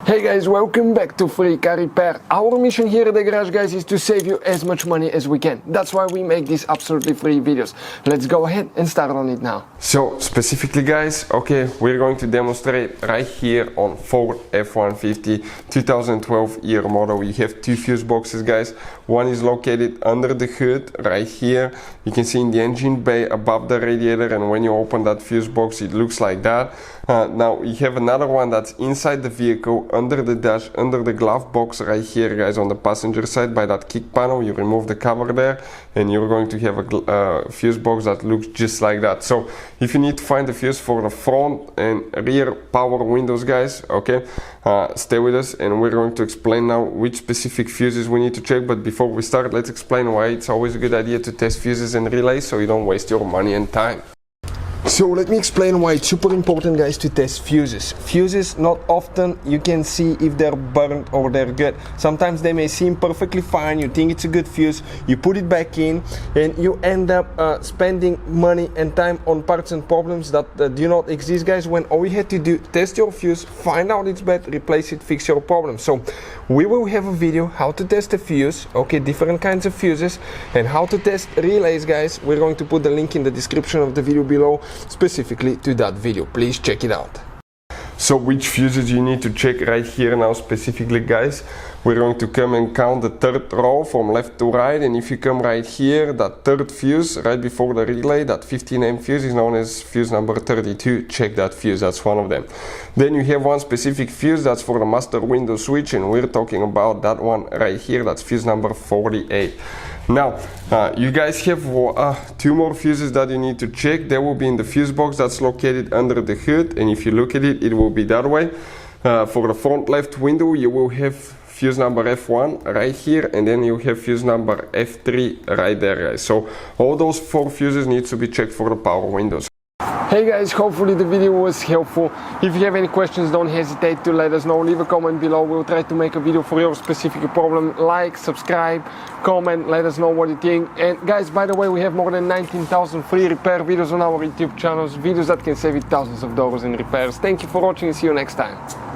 Hey guys, welcome back to Free Car Repair. Our mission here at the garage, guys, is to save you as much money as we can. That's why we make these absolutely free videos. Let's go ahead and start on it now. So specifically, guys, okay, we're going to demonstrate right here on Ford F-150 2012 year model. You have two fuse boxes, guys. One is located under the hood right here. You can see in the engine bay above the radiator, and when you open that fuse box it looks like that. Now you have another one that's inside the vehicle, under the dash, under the glove box right here, guys, on the passenger side by that kick panel. You remove the cover there and you're going to have a fuse box that looks just like that. So if you need to find the fuse for the front and rear power windows, guys, okay, stay with us and we're going to explain now which specific fuses we need to check. But before we start, let's explain why it's always a good idea to test fuses and relays so you don't waste your money and time. So let me explain why it's super important, guys, to test fuses. Fuses, not often you can see if they're burnt or they're good. Sometimes they may seem perfectly fine, you think it's a good fuse, you put it back in and you end up spending money and time on parts and problems that do not exist, guys, when all you had to do, test your fuse, find out it's bad, replace it, fix your problem. So we will have a video how to test a fuse, okay, different kinds of fuses, and how to test relays, guys. We're going to put the link in the description of the video below specifically to that video. Please check it out. So which fuses you need to check right here now specifically, guys? We're going to come and count the third row from left to right, and if you come right here, that third fuse right before the relay, that 15 fuse is known as fuse number 32. Check that fuse, that's one of them. Then you have one specific fuse that's for the master window switch, and we're talking about that one right here, that's fuse number 48. Now, you guys have two more fuses that you need to check. They will be in the fuse box that's located under the hood, and if you look at it, it will be that way. For the front left window, you will have fuse number F1 right here, and then you have fuse number F3 right there, guys. So all those four fuses need to be checked for the power windows. Hey guys, hopefully the video was helpful. If you have any questions, don't hesitate to let us know. Leave a comment below. We'll try to make a video for your specific problem. Like, subscribe, comment, let us know what you think. And guys, by the way, we have more than 19,000 free repair videos on our YouTube channels, videos that can save you thousands of dollars in repairs. Thank you for watching and see you next time.